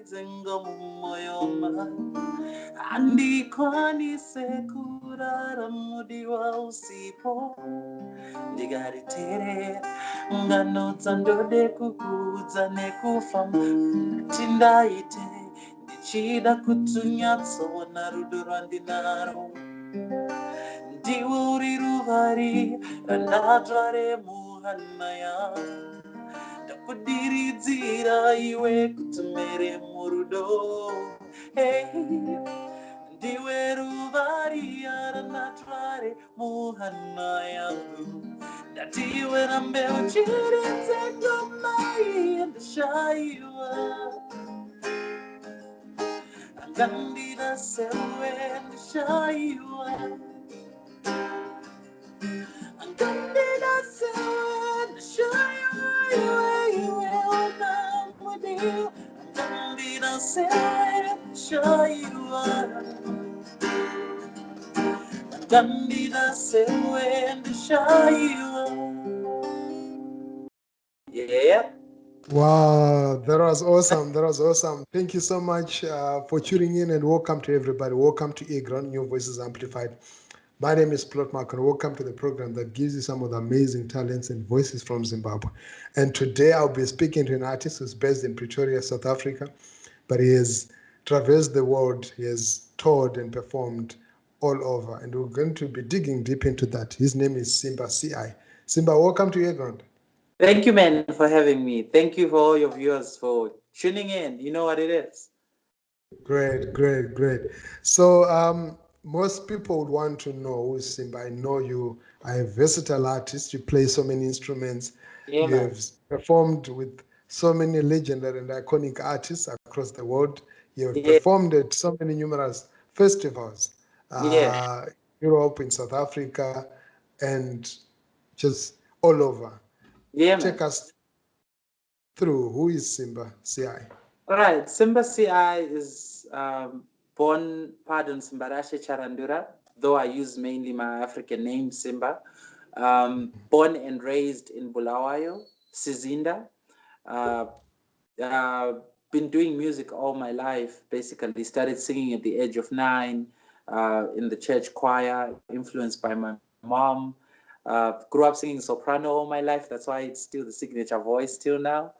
zengo mumoyoma andikwanise kurara mudiwa usipo ndigaritere ngano dzandode kukudza nekufa tindaite ndichida kutunyatsoona rudo rwandinaro ndiwe uri ruvari randadzvare muhana yangu ndakudiridzira iwe kutumere murudo hey. Ndiwe ruvari randadzvare muhana yangu ndatiwe rambe uchiridze ngomai ndishayiwa angandida sewe ndishayiwa angandida sewe ndishayiwa iwe unamudiwa angandida sewe ndishayiwa angandida sewe ndishayiwa. Yeah. Wow, that was awesome. That was awesome. Thank you so much for tuning in, and welcome to everybody. Welcome to earGROUND, New Voices Amplified. My name is Plot Mark, and welcome to the program that gives you some of the amazing talents and voices from Zimbabwe. And today I'll be speaking to an artist who's based in Pretoria, South Africa, but he has traversed the world. He has toured and performed all over, and we're going to be digging deep into that. His name is Simba Ci. Simba, welcome to earGROUND. Thank you, man, for having me. Thank you for all your viewers for tuning in. You know what it is. Great, great, great. So most people would want to know who is Simba. I know you are a versatile artist. You play so many instruments. Yeah, You have performed with so many legendary and iconic artists across the world. You have performed at so many numerous festivals. Europe, in South Africa, and just all over. Yeah, Take us through who is Simba Ci. All right, Simba Ci is born, pardon, Simbarashe Charandura, though I use mainly my African name, Simba. Born and raised in Bulawayo, Sizinda. Been doing music all my life, basically. Started singing at the age of 9 in the church choir, influenced by my mom. Grew up singing soprano all my life. That's why it's still the signature voice till now.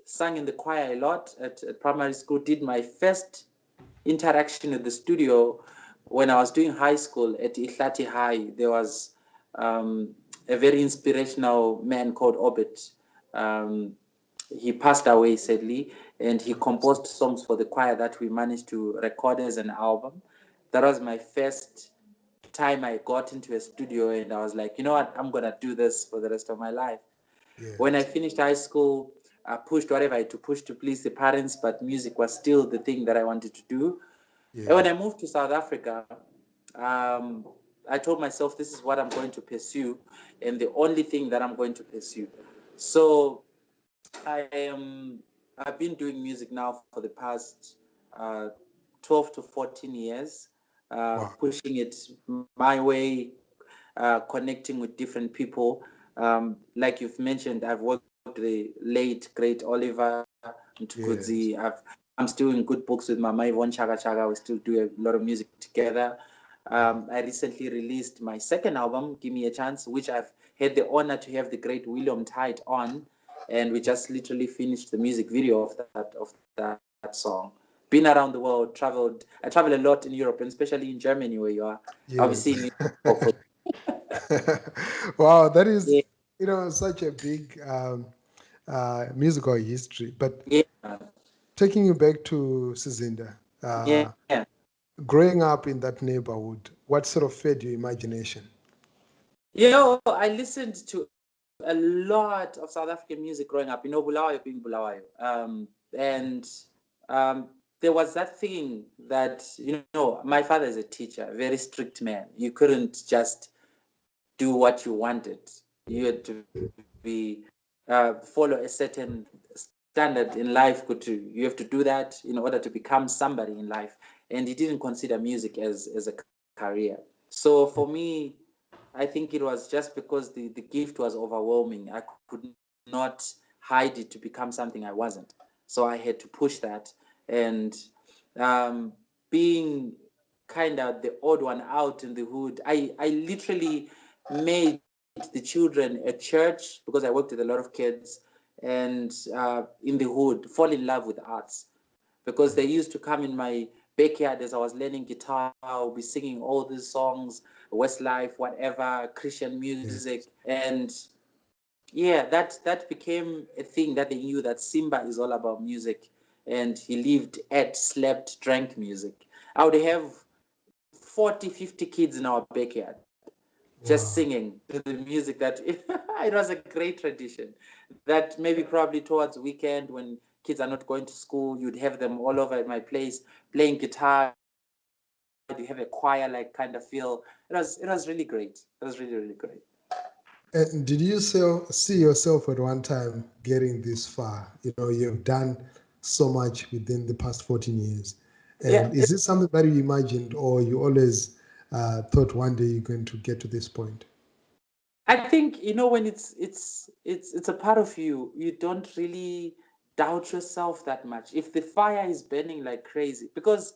Sang in the choir a lot at primary school. Did my first interaction with the studio when I was doing high school at Ihlati High. There was a very inspirational man called Obit. He passed away sadly, and he composed songs for the choir that we managed to record as an album. That was my first time I got into a studio, and I was like, you know what, I'm gonna do this for the rest of my life. When I finished high school, I pushed whatever I had to push to please the parents, but music was still the thing that I wanted to do. And when I moved to South Africa, I told myself this is what I'm going to pursue, and the only thing that I'm going to pursue. So I've been doing music now for the past 12 to 14 years, pushing it my way, connecting with different people. Like you've mentioned, I've worked with the late, great Oliver Mtukudzi. I'm still in good books with Mama Yvonne Chaga Chaga. We still do a lot of music together. I recently released my second album, Give Me a Chance, which I've had the honor to have the great William Tite on, and we just literally finished the music video of that song. Been around the world, traveled. I travel a lot in Europe, and especially in Germany, where you are. I'll be seeing you. Wow, that is such a big musical history. But taking you back to Sizinda, growing up in that neighborhood, what sort of fed your imagination? I listened to a lot of South African music growing up. Bulawayo being Bulawayo. There was that thing that, my father is a teacher, a very strict man. You couldn't just do what you wanted. You had to be follow a certain standard in life. You have to do that in order to become somebody in life. And he didn't consider music as a career. So for me, I think it was just because the gift was overwhelming. I could not hide it to become something I wasn't. So I had to push that. And being kind of the odd one out in the hood, I literally made the children at church, because I worked with a lot of kids, and in the hood, fall in love with arts, because they used to come in my backyard as I was learning guitar. I'll be singing all these songs, Westlife, whatever, Christian music. Yes. And yeah, that became a thing that they knew, that Simba is all about music. And he lived, ate, slept, drank music. I would have 40, 50 kids in our backyard just Wow. singing to the music that it was a great tradition. That maybe probably towards weekend when kids are not going to school, you'd have them all over at my place playing guitar. You have a choir like kind of feel. It was really great. It was really, really great. And did you see yourself at one time getting this far? You've done so much within the past 14 years. Yeah, And is this something that you imagined, or you always thought one day you're going to get to this point? I think, when it's a part of you, you don't really doubt yourself that much. If the fire is burning like crazy, because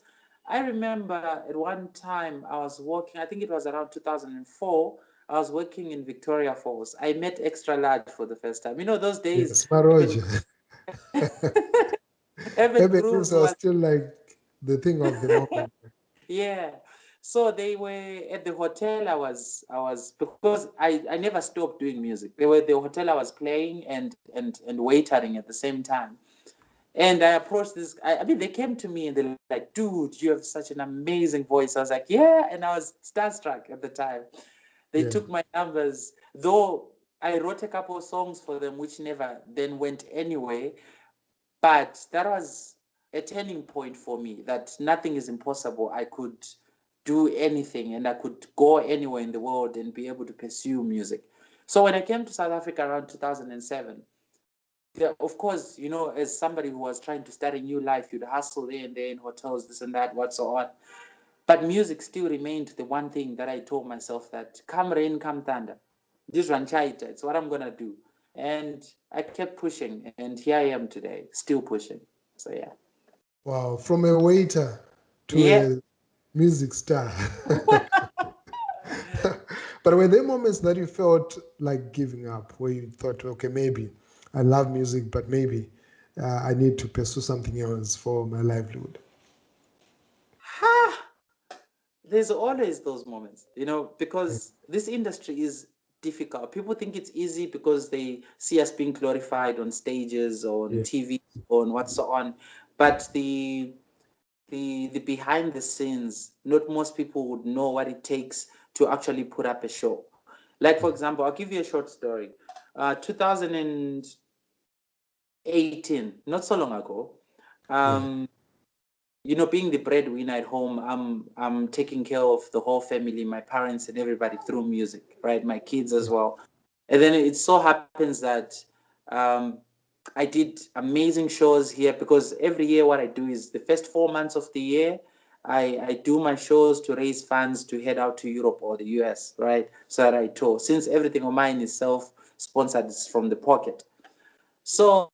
I remember at one time I was working, I think it was around 2004, I was working in Victoria Falls. I met Extra Large for the first time. Those days, Yes, Urban, Maroja. Urban Urban Grooves Grooves are was, still like the thing of the moment. yeah. So they were at the hotel. I was because I never stopped doing music. They were at the hotel. I was playing and waitering at the same time. And I approached this. I mean, they came to me and they're like, "Dude, you have such an amazing voice." I was like, "Yeah," and I was starstruck at the time. They Yeah. took my numbers, though I wrote a couple of songs for them, which never then went anywhere. But that was a turning point for me, that nothing is impossible. I could do anything and I could go anywhere in the world and be able to pursue music. So when I came to South Africa around 2007, of course, as somebody who was trying to start a new life, you'd hustle here and there in hotels, this and that, what so on. But music still remained the one thing that I told myself, that come rain, come thunder, this ranchaita, it's what I'm going to do. And I kept pushing, and here I am today, still pushing. So, yeah. Wow. From a waiter to Yeah. a music star. But were there moments that you felt like giving up, where you thought, okay, maybe I love music, but maybe I need to pursue something else for my livelihood? There's always those moments, Yeah. because this industry is difficult. People think it's easy because they see us being glorified on stages, on Yeah. TV, on what so on. But the behind the scenes, not most people would know what it takes to actually put up a show. Like, for example, I'll give you a short story. 2018, not so long ago, Yeah. um, being the breadwinner at home, I'm taking care of the whole family, my parents and everybody through music, right? My kids as Yeah. well. And then it so happens that um, I did amazing shows here, because every year what I do is the first 4 months of the year, I do my shows to raise funds to head out to Europe or the US, right? So that I tour. Since everything of mine is self-sponsored, it's from the pocket. So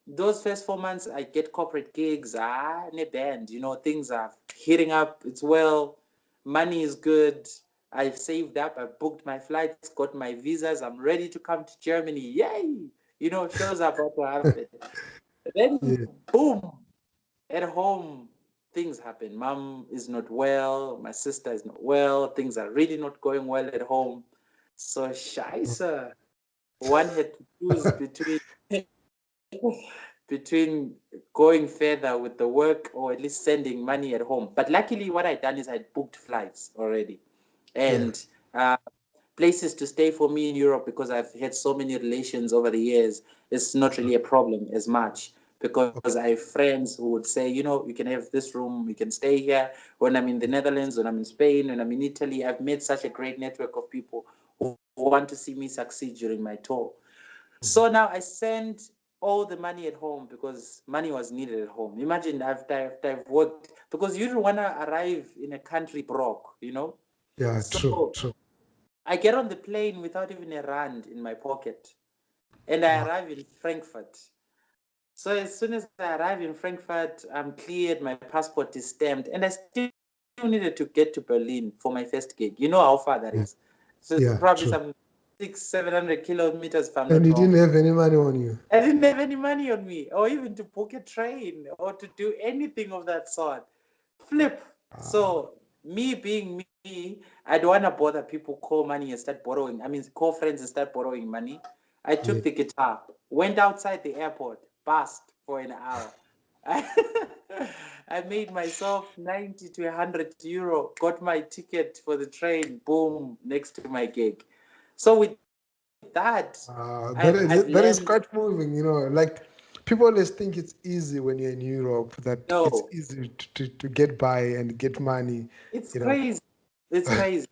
those first 4 months, I get corporate gigs, in a band, things are heating up. It's well, money is good. I've saved up, I've booked my flights, got my visas, I'm ready to come to Germany. Yay! Shows are about to happen. Then, Yeah. boom, at home, things happen. Mom is not well, my sister is not well, things are really not going well at home. So, scheisse. One had to choose between going further with the work or at least sending money at home. But luckily, what I'd done is I'd booked flights already, Yeah. and places to stay for me in Europe, because I've had so many relations over the years. It's not really a problem as much, because I have friends who would say, you can have this room, you can stay here. When I'm in the Netherlands, when I'm in Spain, when I'm in Italy, I've made such a great network of people who want to see me succeed during my tour. So now I send all the money at home, because money was needed at home. Imagine after I've worked, because you don't want to arrive in a country broke. Yeah. True. So True. I get on the plane without even a rand in my pocket. and I arrive in Frankfurt. So as soon as I arrive in Frankfurt, I'm cleared, my passport is stamped, and I still needed to get to Berlin for my first gig. You know how far that is. Yeah, So it's yeah, probably true. some 600-700 kilometers, if I'm not And you wrong. didn't have any money on you. I didn't have any money on me, or even to book a train, or to do anything of that sort. Flip. Ah, So me being me, I don't want to bother people, call money and start borrowing. I mean, call friends and start borrowing money. I yeah. took the guitar, went outside the airport, busked for an hour. I made myself 90 to 100 euro, got my ticket for the train, boom, next to my gig. So with that, I've learned. That is quite moving, you know. Like people always think it's easy when you're in Europe, that it's No, easy to get by and get money, it's you know. crazy. It's crazy.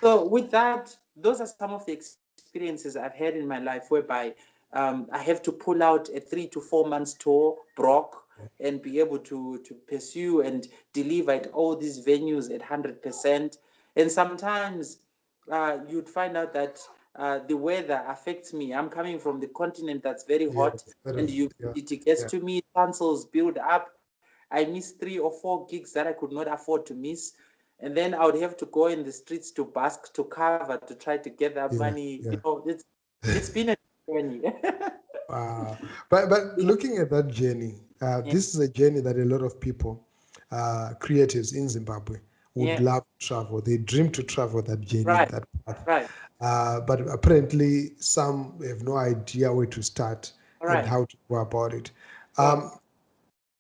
So with that, those are some of the experiences I've had in my life whereby I have to pull out a 3 to 4 months tour, broke, and be able to pursue and deliver at all these venues at 100%. And sometimes you'd find out that the weather affects me. I'm coming from the continent that's very hot, Yes, that and is, yeah, humidity gets yeah, to me, tonsils build up. I miss 3 or 4 gigs that I could not afford to miss, and then I would have to go in the streets to busk, to cover, to try to get that yeah, money. yeah. It's been a journey. But looking at that journey, Yeah, this is a journey that a lot of people, creatives in Zimbabwe, would yeah, love to travel. They dream to travel that journey, right, that path. right, But apparently, some have no idea where to start and right. how to go about it. Um, Yes.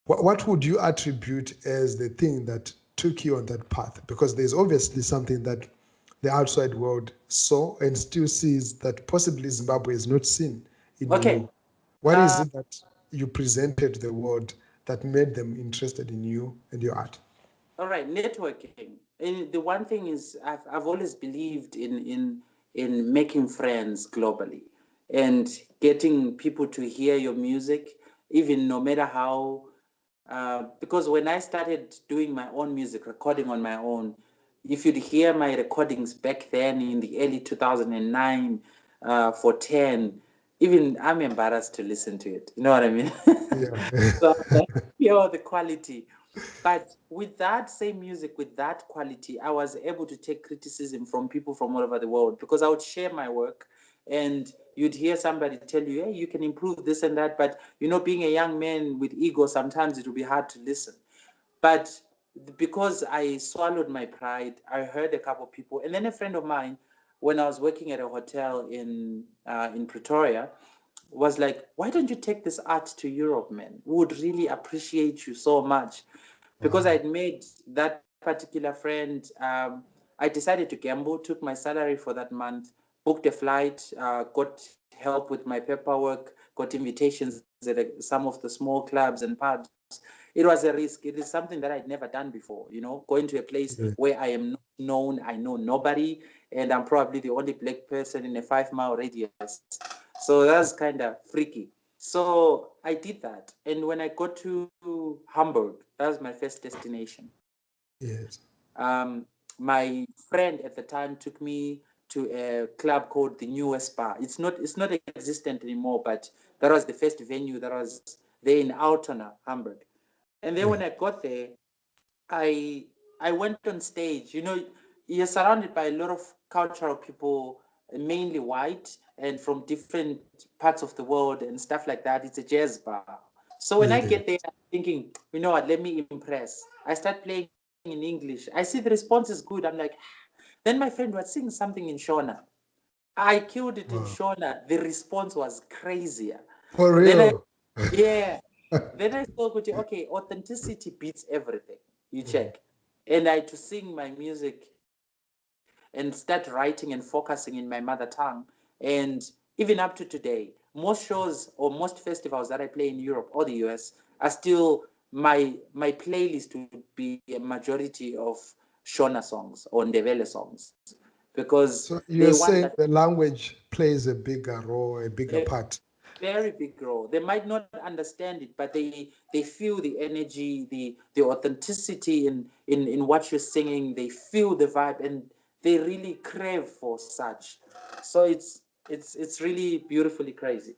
what would you attribute as the thing that took you on that path? Because there's obviously something that the outside world saw and still sees that possibly Zimbabwe has not seen in Okay. you. What is Uh, it that you presented to the world that made them interested in you and your art? all right. Networking. And the one thing is, I've always believed in making friends globally and getting people to hear your music, even no matter how. Because when I started doing my own music, recording on my own, if you'd hear my recordings back then in the early 2009 for 10, even I'm embarrassed to listen to it. You know what I mean? Yeah. So hear the quality. But with that same music, with that quality, I was able to take criticism from people from all over the world because I would share my work, and you'd hear somebody tell you, hey, you can improve this and that. But, being a young man with ego, sometimes it will be hard to listen. But because I swallowed my pride, I heard a couple of people. And then a friend of mine, when I was working at a hotel in Pretoria, was like, why don't you take this art to Europe, man? We would really appreciate you so much. Because Wow. I'd made that particular friend, I decided to gamble, took my salary for that month, booked a flight, got help with my paperwork, got invitations at some of the small clubs and pubs. It was a risk. It is something that I'd never done before, going to a place Yeah. where I am not known, I know nobody, and I'm probably the only black person in a 5 mile radius. So that's kind of freaky. So I did that. And when I got to Hamburg, that was my first destination. Yes. My friend at the time took me to a club called the New West Bar. It's not existent anymore, but that was the first venue that was there in Altona, Hamburg. And then Yeah. when I got there, I I went on stage. You're surrounded by a lot of cultural people, mainly white and from different parts of the world and stuff like that. It's a jazz bar. So when I Yeah. get there, I'm thinking, you know what? Let me impress. I start playing in English. I see the response is good. I'm like, then my friend was singing something in Shona. I killed it in Wow. Shona. The response was crazier. For Then I, real. yeah. Then I thought, okay, authenticity beats everything. You check. And I to sing my music and start writing and focusing in my mother tongue. And even up to today, most shows or most festivals that I play in Europe or the US are still my playlist would be a majority of Shona songs or Ndebele songs because So they you're want saying that the language plays a bigger role, a bigger a part. very big role. They might not understand it, but they feel the energy, the authenticity in what you're singing. They feel the vibe, and they really crave for such. So it's really beautifully crazy.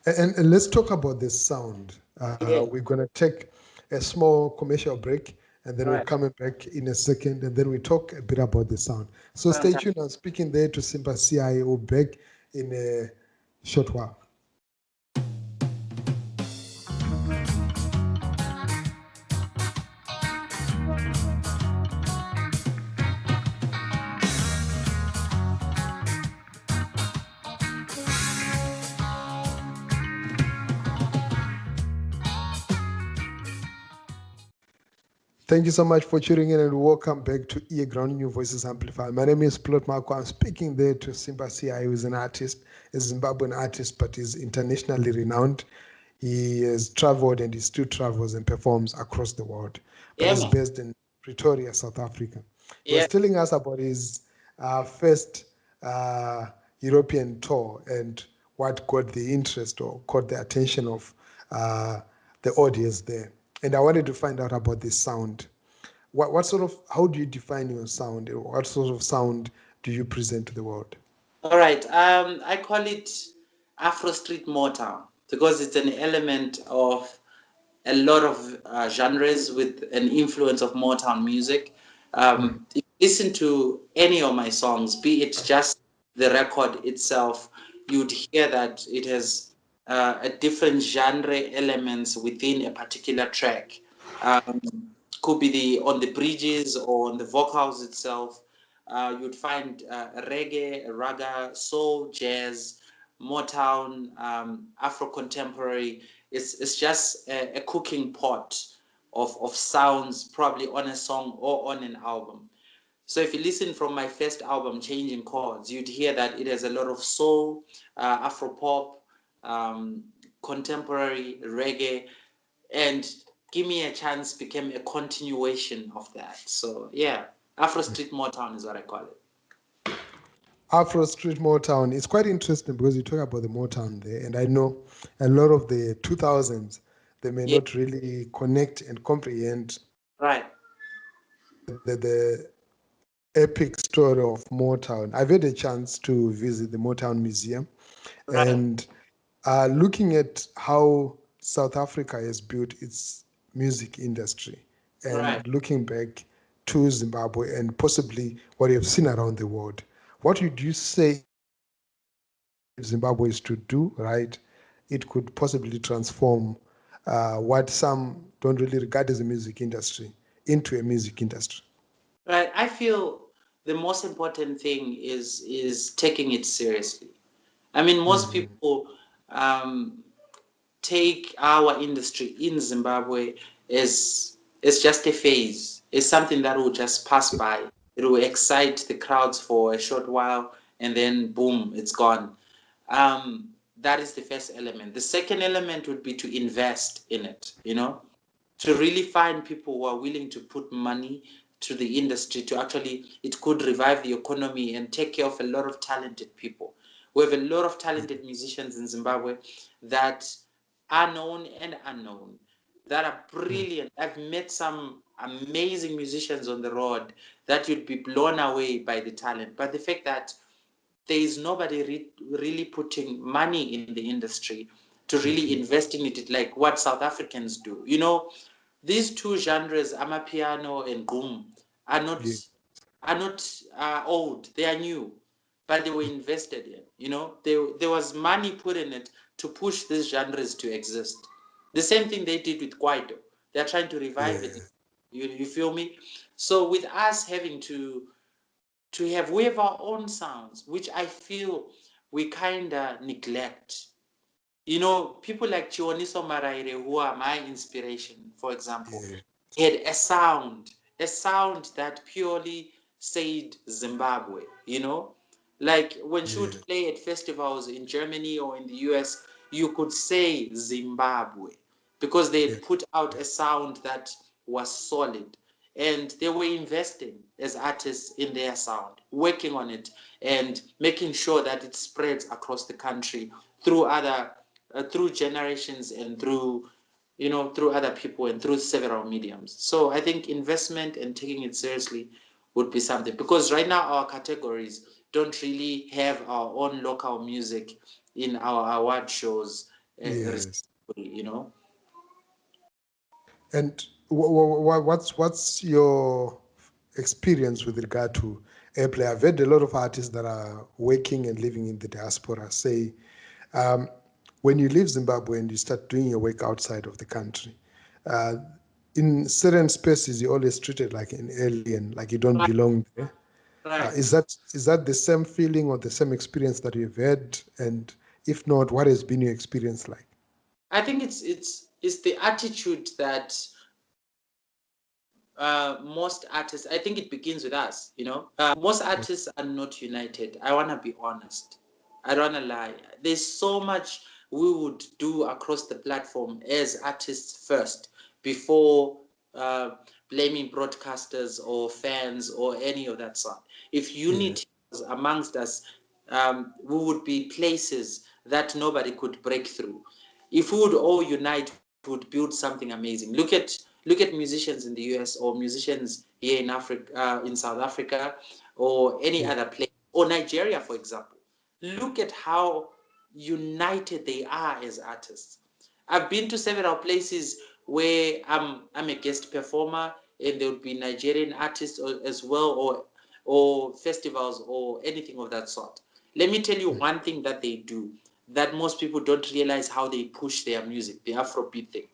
And let's talk about this sound. Yeah. We're going to take a small commercial break, and then All we're right. coming back in a second, and then we talk a bit about the sound. So stay Fantastic. tuned. I'm speaking there to Simba Ci. We'll be back in a short while. Thank you so much for tuning in and welcome back to earGROUND New Voices Amplified. My name is Plot Marco. I'm speaking there to Simba Ci, who is an artist, a Zimbabwean artist, but is internationally renowned. He has traveled and he still travels and performs across the world, but Yeah, he's man. based in Pretoria, South Africa. He was Yeah. telling us about his first uh, European tour and what got the interest or caught the attention of the audience there. And I wanted to find out about this sound. What sort of, how do you define your sound? What sort of sound do you present to the world? All right. I call it Afro Street Motown because it's an element of a lot of genres with an influence of Motown music. If you listen to any of my songs, be it just the record itself, you'd hear that it has a different genre elements within a particular track. Um, could be on the bridges or on the vocals itself. You'd find reggae, raga, soul, jazz, Motown, Afro contemporary. It's just a cooking pot of sounds, probably on a song or on an album. So if you listen from my first album, Changing Chords, you'd hear that it has a lot of soul, Afro pop, um, contemporary reggae, and Give Me a Chance became a continuation of that. So yeah, Afro Street Motown is what I call it. Afro Street Motown. It's quite interesting because you talk about the Motown there, and I know a lot of the 2000s, they may Yeah, not really connect and comprehend right, the epic story of Motown. I've had a chance to visit the Motown Museum, right, and looking at how South Africa has built its music industry, right. and looking back to Zimbabwe and possibly what you have seen around the world, what would you say Zimbabwe is to do, right? It could possibly transform what some don't really regard as a music industry into a music industry. Right. I feel the most important thing is taking it seriously. I mean, most Mhm. people um, take our industry in Zimbabwe as it's just a phase. It's something that will just pass by. It will excite the crowds for a short while, and then boom, it's gone. That is the first element. The second element would be to invest in it. To really find people who are willing to put money to the industry to actually it could revive the economy and take care of a lot of talented people. We have a lot of talented musicians in Zimbabwe that are known and unknown, that are brilliant. I've met some amazing musicians on the road that you'd be blown away by the talent, but the fact that there is nobody really putting money in the industry to really invest in it like what South Africans do. These two genres, amapiano and boom, are not Yeah, are not old. They are new, but they were invested in. There was money put in it to push these genres to exist. The same thing they did with Kwaito. They're trying to revive it. yeah, You feel me? So with us having we have our own sounds, which I feel we kinda neglect. People like Chioniso Maraire, who are my inspiration, for example, yeah, had a sound that purely said Zimbabwe, Like when she yeah, would play at festivals in Germany or in the US, you could say Zimbabwe because they yeah, had put out a sound that was solid. And they were investing as artists in their sound, working on it and making sure that it spreads across the country through generations and through other people and through several mediums. So I think investment and taking it seriously would be something, because right now our categories don't really have our own local music in our award shows Yes. you know. And what's your experience with regard to Airplay? I've heard a lot of artists that are working and living in the diaspora say, um, when you leave Zimbabwe and you start doing your work outside of the country, uh, in certain spaces you're always treated like an alien, like you don't Right, belong there. right. Is that the same feeling or the same experience that you've had? And if not, what has been your experience like? I think it's the attitude that most artists, I think it begins with us, you know. Most artists are not united. I want to be honest. I don't want to lie. There's so much we would do across the platform as artists first before uh, blaming broadcasters or fans or any of that sort. If Yeah. unity was amongst us, we would be places that nobody could break through. If we would all unite, we would build something amazing. Look at musicians in the US or musicians here in Africa, in South Africa, or any Yeah. other place, or Nigeria, for example. Look at how united they are as artists. I've been to several places where I'm a guest performer, and there would be Nigerian artists as well, or festivals or anything of that sort. Let me tell you one thing that they do that most people don't realize how they push their music, the Afrobeat thing.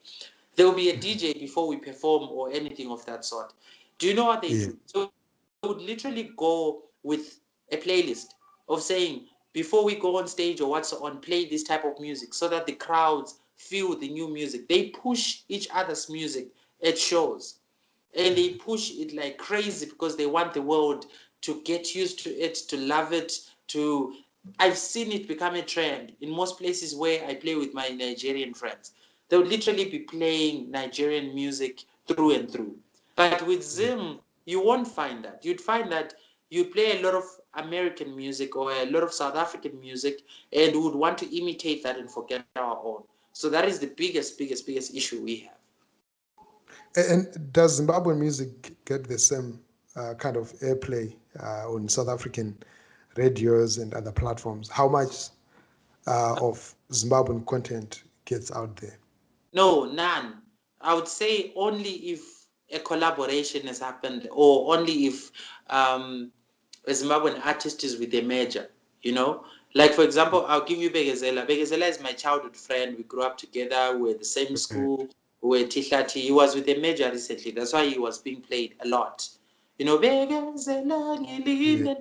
There will be a DJ before we perform or anything of that sort. Do you know what they Yeah. do? So they would literally go with a playlist of saying, before we go on stage or what's on, play this type of music so that the crowds feel the new music. They push each other's music at shows, and they push it like crazy because they want the world to get used to it, to love it, to I've seen it become a trend in most places where I play with my Nigerian friends. They would literally be playing Nigerian music through and through. But with Zim, you won't find that. You'd find that you play a lot of American music or a lot of South African music and would want to imitate that and forget our own. So that is the biggest issue we have. And does Zimbabwean music get the same kind of airplay on South African radios and other platforms? How much of Zimbabwean content gets out there? No, none. I would say only if a collaboration has happened, or only if a Zimbabwean artist is with a major, you know. Like, for example, I'll give you Begezela. Begezela is my childhood friend. We grew up together. We're the same Okay. school. We're Tihlati. He was with a major recently. That's why he was being played a lot. You know, Begezela, Yeah,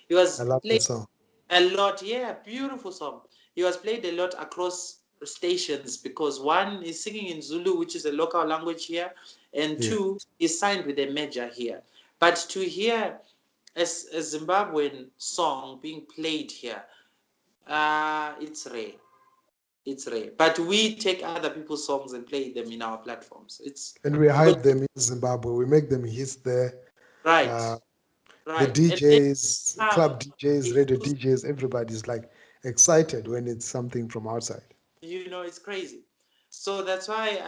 he was I love played that song. a lot. Yeah, beautiful song. He was played a lot across stations because one is singing in Zulu, which is a local language here, and Yeah. two, he's signed with a major here. But to hear a Zimbabwean song being played here, it's rare. It's rare. But we take other people's songs and play them in our platforms. It's And we because hide them in Zimbabwe. We make them hits there. right, Uh, the right. And then DJs, have club DJs, a radio full, DJs, everybody's like excited when it's something from outside. you know, it's crazy. So that's why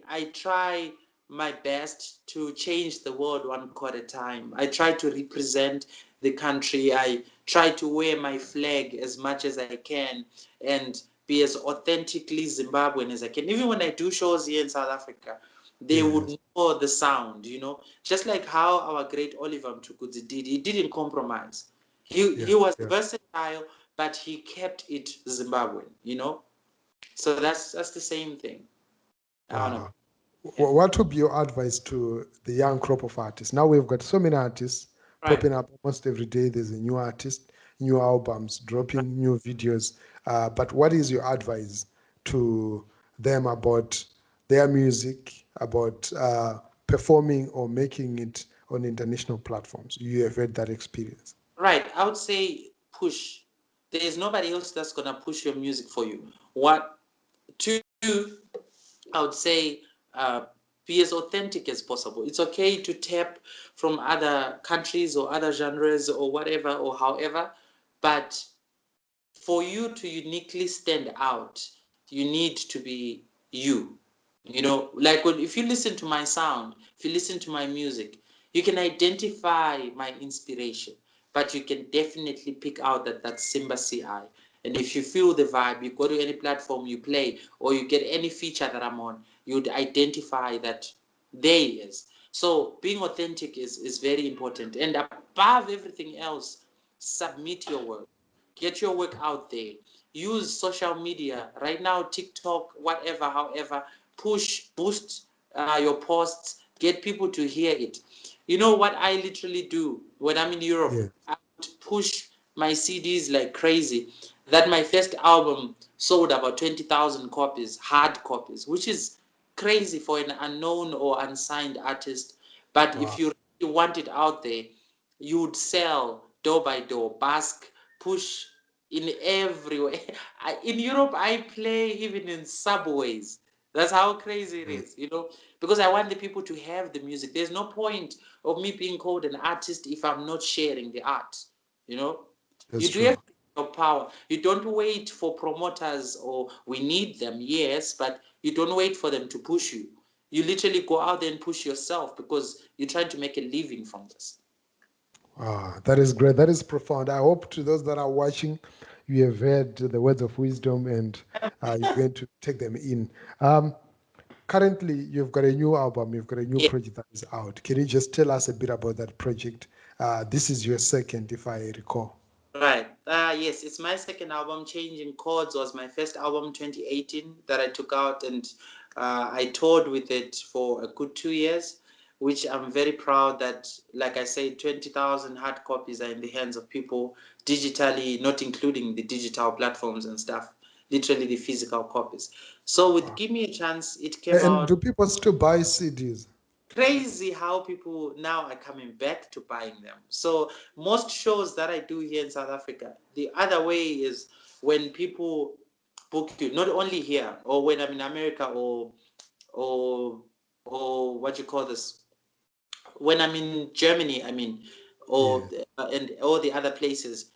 I try my best to change the world one quart at a time. I try to represent the country. I try to wear my flag as much as I can and be as authentically Zimbabwean as I can. Even when I do shows here in South Africa, they Yes. would know the sound, you know, just like how our great Oliver Mtukudzi did. He didn't compromise. Yeah. He was Yeah. versatile, but he kept it Zimbabwean, you know. So that's the same thing. I wanna, Wow. yeah. What would be your advice to the young crop of artists? Now we've got so many artists Right. popping up almost every day. There's a new artist, new albums, dropping new videos. But what is your advice to them about their music, about performing or making it on international platforms? You have had that experience. Right. I would say push. There is nobody else that's gonna push your music for you. What two? I would say be as authentic as possible. It's okay to tap from other countries or other genres or whatever or however, but for you to uniquely stand out, you need to be you. You know, like if you listen to my sound, if you listen to my music, you can identify my inspiration, but you can definitely pick out that that's Simba Ci. And if you feel the vibe, you go to any platform you play, or you get any feature that I'm on, you'd identify that there he is. So being authentic is very important. And above everything else, submit your work. Get your work out there. Use social media. Right now, TikTok, whatever, however, push, boost your posts, get people to hear it. You know what I literally do when I'm in Europe? Yeah. I would push my CDs like crazy. That my first album sold about 20,000 copies, hard copies, which is crazy for an unknown or unsigned artist. But if Wow. you really want it out there, you would sell door by door, bask, push in everywhere. In Europe, I play even in subways. That's how crazy it is, because I want the people to have the music. There's no point of me being called an artist if I'm not sharing the art, you know. That's You do have true. your power. You don't wait for promoters, or we need them, yes, but you don't wait for them to push you. You literally go out there and push yourself because you're trying to make a living from this. That is great. That is profound. I hope to those that are watching, you have heard the words of wisdom and you're going to take them in. Um, Currently, you've got a new album, you've got a new Yeah, project that is out. Can you just tell us a bit about that project? This is your second, if I recall. right. Yes, it's my second album. Changing Chords was my first album, 2018, that I took out, and I toured with it for a good 2 years, which I'm very proud that, like I say, 20,000 hard copies are in the hands of people digitally, not including the digital platforms and stuff, literally the physical copies. So with Wow. Give Me a Chance, it came And out. do people still buy CDs? Crazy how people now are coming back to buying them. So most shows that I do here in South Africa, the other way is when people book you, not only here, or when I'm in America, or or what you call this, when I'm in Germany, I mean, Yeah. and all the other places,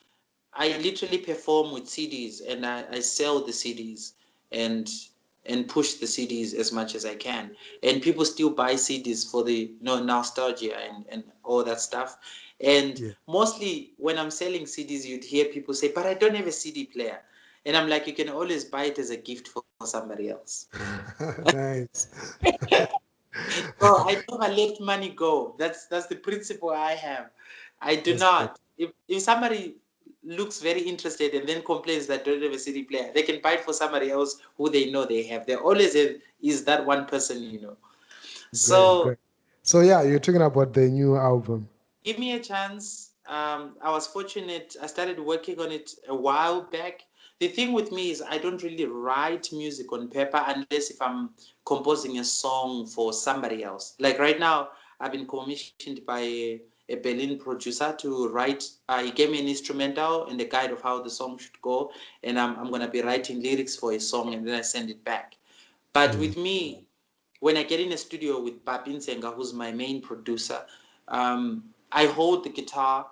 I literally perform with CDs, and I sell the CDs, and push the CDs as much as I can. And people still buy CDs for the nostalgia and all that stuff. And Yeah. mostly when I'm selling CDs, you'd hear people say, "But I don't have a CD player." And I'm like, you can always buy it as a gift for somebody else. Nice. So I never let money go. That's the principle I have. I do That's great. not. If somebody looks very interested and then complains that they don't have a CD player, they can buy it for somebody else who they know they have. There always is that one person. Great, So great. So yeah, you're talking about the new album. give me a chance. I was fortunate. I started working on it a while back. The thing with me is I don't really write music on paper unless if I'm composing a song for somebody else. Like right now, I've been commissioned by a Berlin producer to write. He gave me an instrumental and a guide of how the song should go, and I'm gonna be writing lyrics for a song and then I send it back. But Mm. with me, when I get in a studio with Babin Senga, who's my main producer, I hold the guitar.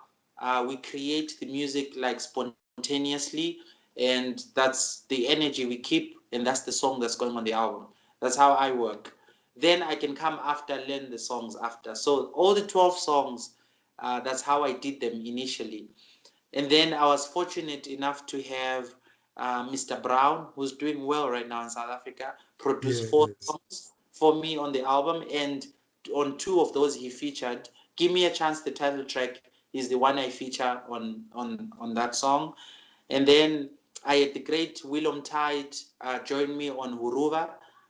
We create the music like spontaneously, and that's the energy we keep, and that's the song that's going on the album. That's how I work. Then I can come after, learn the songs after. So all the 12 songs, that's how I did them initially. And then I was fortunate enough to have Mr. Brown, who's doing well right now in South Africa, produce 4 Yes. songs for me on the album. And on 2 of those, he featured. Give Me a Chance, the title track, is the one I feature on that song. And then I had the great Willem Tide join me on Huruva,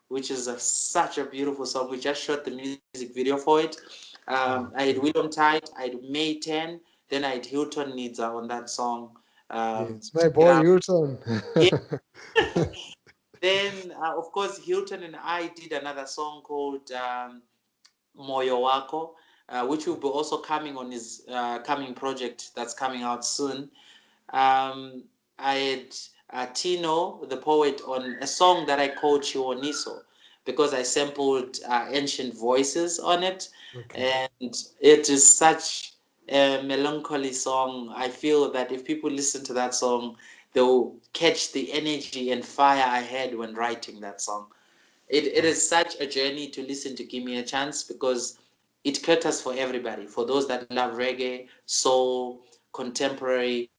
which is such a beautiful song. We just shot the music video for it. I had Okay. Willem Tide, I had May 10, then I had Hilton Nidza on that song. Yes, my You boy know, Hilton. yeah. Then, of course, Hilton and I did another song called Moyo Wako, which will be also coming on his coming project that's coming out soon. um, I had Tino, the poet, on a song that I called Chiwoniso because I sampled ancient voices on it. Okay. And it is such a melancholy song. I feel that if people listen to that song, they'll catch the energy and fire I had when writing that song. It Wow. is such a journey to listen to Give Me a Chance because it caters for everybody, for those that love reggae, soul, contemporary,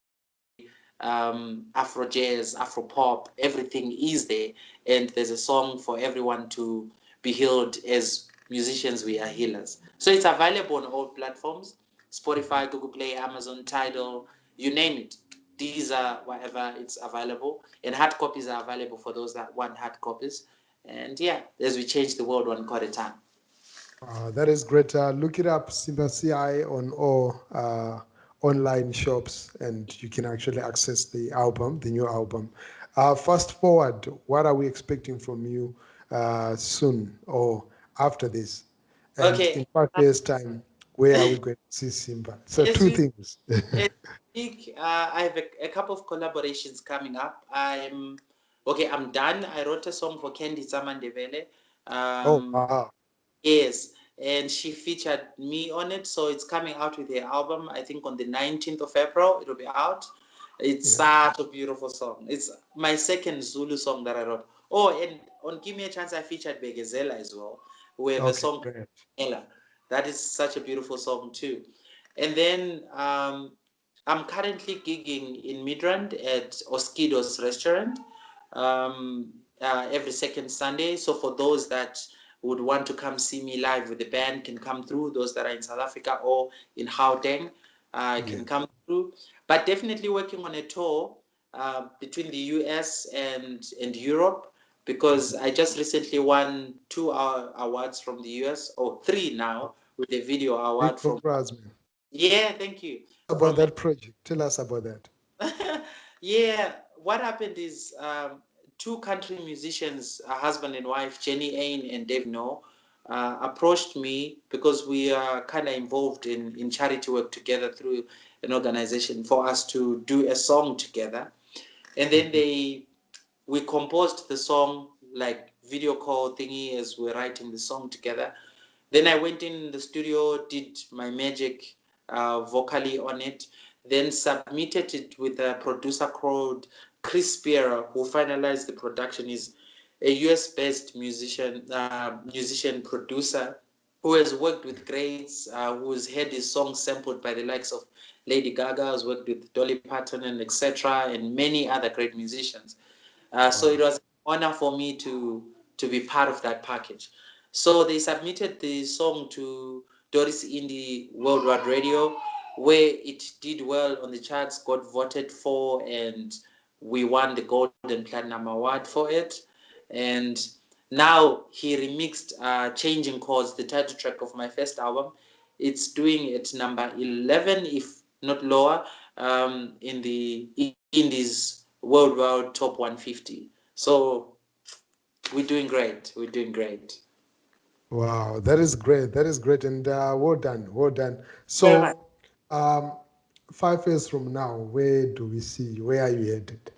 Afro jazz, Afro pop, everything is there, and there's a song for everyone to be healed. As musicians, we are healers. So it's available on all platforms: Spotify, Google Play, Amazon, Tidal, you name it. These are whatever, it's available, and hard copies are available for those that want hard copies. And yeah, as we change the world one chord at a time. That is great. Look it up, Simba Ci, on all online shops, and you can actually access the album, the new album. Fast forward, what are we expecting from you soon or after this? And in Okay, 5 years' time, where are we going to see Simba? So as two we things. speak, I have a couple of collaborations coming up. I'm done. I wrote a song for Candy Zamandevele. Oh, Um, wow. Yes, and she featured me on it, so it's coming out with her album. I think on the 19th of April it'll be out. It's Yeah. such a beautiful song. It's my second Zulu song that I wrote. Oh, and on Give Me a Chance I featured Begezela as well. We have a Okay, song, great. Ella. That is such a beautiful song too. And then I'm currently gigging in Midrand at Oskido's restaurant every second Sunday. So for those that would want to come see me live with the band, can come through. Those that are in South Africa or in Gauteng Yeah. can come through. But definitely working on a tour between the US and Europe, because I just recently won 2 awards from the US, or 3 now, with a video Big award from. congrats, man. Yeah, thank you. Tell us about From that project. Tell us about that. Yeah, what happened is two country musicians, a husband and wife, Jenny Ain and Dave No, approached me because we are kind of involved in charity work together through an organization, for us to do a song together. And then Mhm. we composed the song, like video call thingy, as we're writing the song together. Then I went in the studio, did my magic vocally on it, then submitted it with a producer called Chris Spear, who finalized the production. He's a US-based musician producer who has worked with greats, who's had his songs sampled by the likes of Lady Gaga, has worked with Dolly Parton and etc., and many other great musicians. So it Wow. was an honor for me to be part of that package. So they submitted the song to Doris Indie Worldwide Radio, where it did well on the charts, got voted for, and we won the Gold and Platinum Award for it. And now he remixed Changing Chords, the title track of my first album. It's doing at number 11, if not lower, in the Indies Worldwide Top 150. So we're doing great. We're doing great. Wow, that is great. That is great. And well done. Well done. Very much. So, um, 5 years from now, where do we see you? Where are you headed?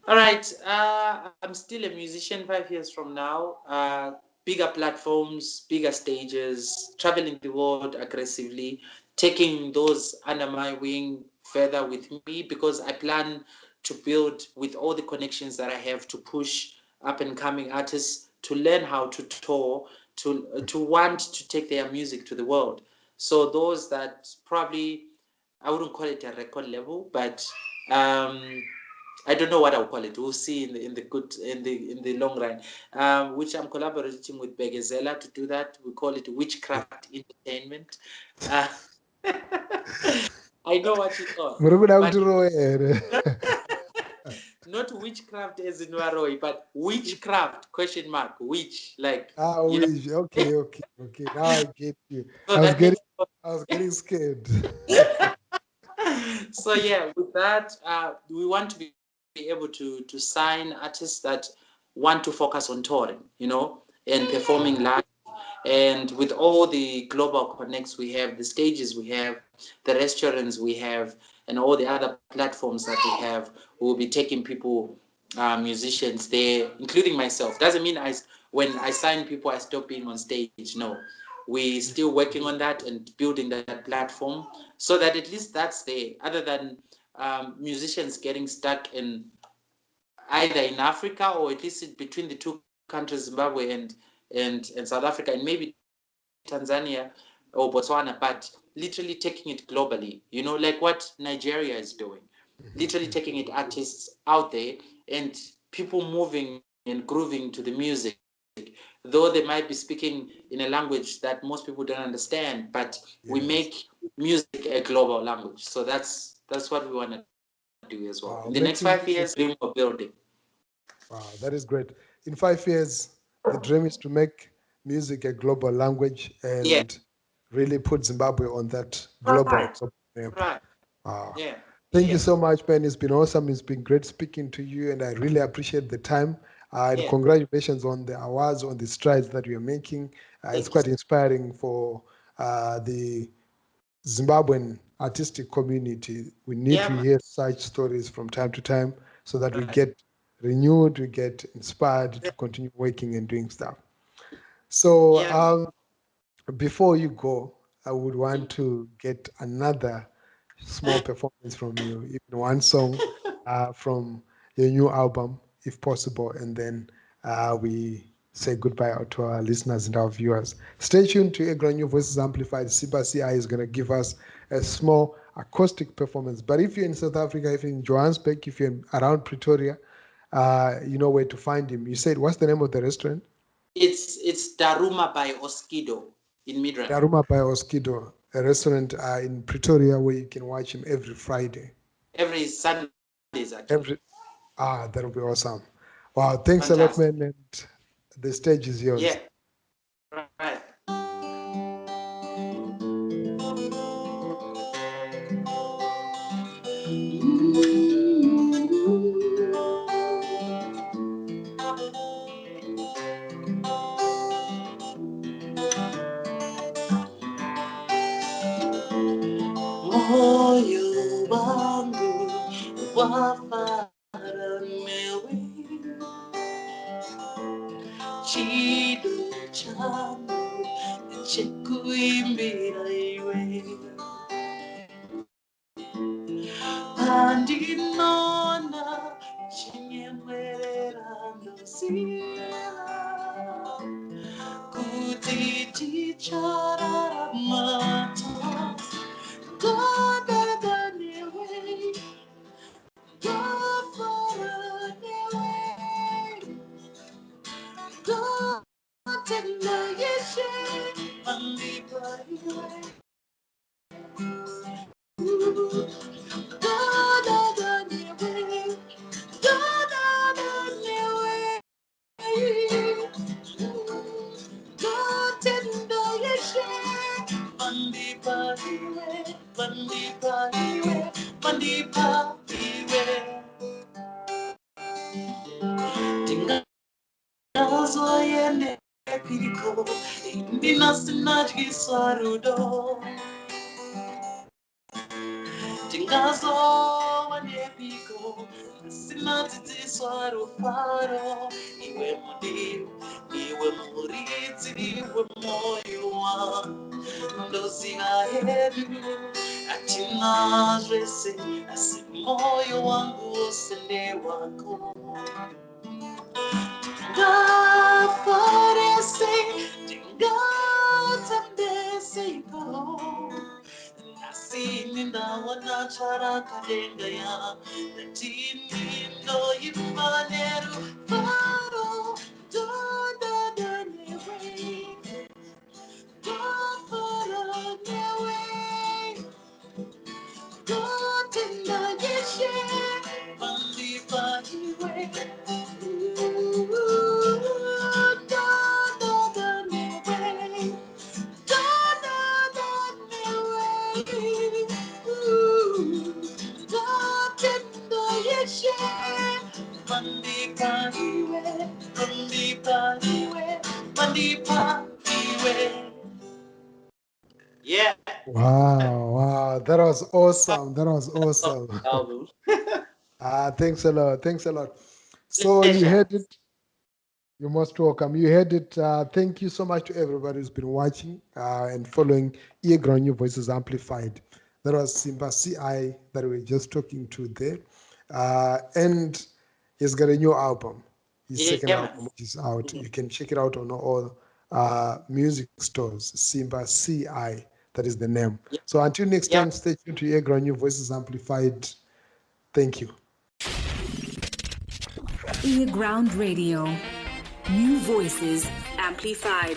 All right. I'm still a musician 5 years from now. Bigger platforms, bigger stages, traveling the world aggressively, taking those under my wing further with me, because I plan to build with all the connections that I have to push up and coming artists to learn how to tour, to want to take their music to the world. So those that probably, I wouldn't call it a record level, but um, I don't know what I'll call it. We'll see in the good in the long run. Which I'm collaborating with Begezela to do that. We call it Witchcraft Entertainment. Uh, I know what you thought, Muri kuda but kuti roere. not witchcraft as in Waroi, but witchcraft question mark witch, like Ah, you know. okay, okay, okay. Now I get you. So I was that getting, makes. I was getting scared. So yeah, with that, we want to be able to sign artists that want to focus on touring, and performing live. And with all the global connects we have, the stages we have, the restaurants we have, and all the other platforms that we have, we'll be taking people, musicians there, including myself. Doesn't mean when I sign people, I stop being on stage. No, we still working on that and building that platform, so that at least that's there. Other than musicians getting stuck in either in Africa, or at least between the two countries, Zimbabwe and South Africa, and maybe Tanzania or Botswana, but literally taking it globally, like what Nigeria is doing. literally taking it artists out there and people moving and grooving to the music, though they might be speaking in a language that most people don't understand, but we Yes. make music a global language. So that's what we want to do as well. In the next 5 years, Making dream music. of building. Wow, that is great. In 5 years, the dream is to make music a global language Yeah. and really put Zimbabwe on that global Right. map. Right. Wow. Yeah. Thank Yeah. you so much, Ben. It's been awesome. It's been great speaking to you, and I really appreciate the time. And Yeah. congratulations on the awards, on the strides that you're making. It's Thank you. quite inspiring for the Zimbabwean artistic community. We need Yeah, to man. hear such stories from time to time so that we Right. get renewed, we get inspired to continue working and doing stuff. So, Yeah, man. before you go, I would want to get another small performance from you, even one song from your new album, if possible, and then we say goodbye to our listeners and our viewers. Stay tuned to earGROUND New Voices Amplified. Simba Ci is going to give us a small acoustic performance. But if you're in South Africa, if you're in Johannesburg, if you're around Pretoria, you know where to find him. You said, what's the name of the restaurant? It's Daruma by Oskido in Midrand. Daruma by Oskido, a restaurant in Pretoria where you can watch him every Friday. Every Sundays actually. Every That'll be awesome. Wow, thanks a lot, Fantastic. man, and the stage is Yeah. yours. Right. Moyo wangu wafaramewe, chido changu chekuimbira iwe, pandinona chinyemwerera ndosira kuti ticharamata godadanewe, gofaranewe, gotenda yeshe pandipaiwe, godadanewe, godadanewe, gotenda yeshe pandipaiwe, pandipaiwe, pandipaiwe. Tingazoyendepiko ndinasinadyiso rudo, tingazowanepiko sinadzidziswa rufaro, iwe mudiwa, iwe muridzi, iwe moyo wangu, ndoziva hedu hatina zvese, asi moyo wangu wose ndewako. Ngaforese, tingatambeseko, nasini ndawana charakadenga ya, natini ndoimba nerufaro, dodadanewe, gofaranewe, gotenda yeshe, pandipaiwe, dodadanewe, dodadanewe, gotenda yeshe, pandipaiwe, pandipaiwe, pandipaiwe. Yeah. Wow, that was awesome. That was awesome. Album. Thanks a lot. Thanks a lot. So you Pleasure. heard it. You're most welcome. You heard it. Thank you so much to everybody who's been watching and following earGROUND New Voices Amplified. That was Simba Ci that we were just talking to there. And he's got a new album, his Yeah, second man. album, which is out. You can check it out on all music stores. Simba Ci, that is the name. Yeah. So until next Yeah. time, stay tuned to earGROUND New Voices Amplified. Thank you. earGROUND Radio. New voices amplified.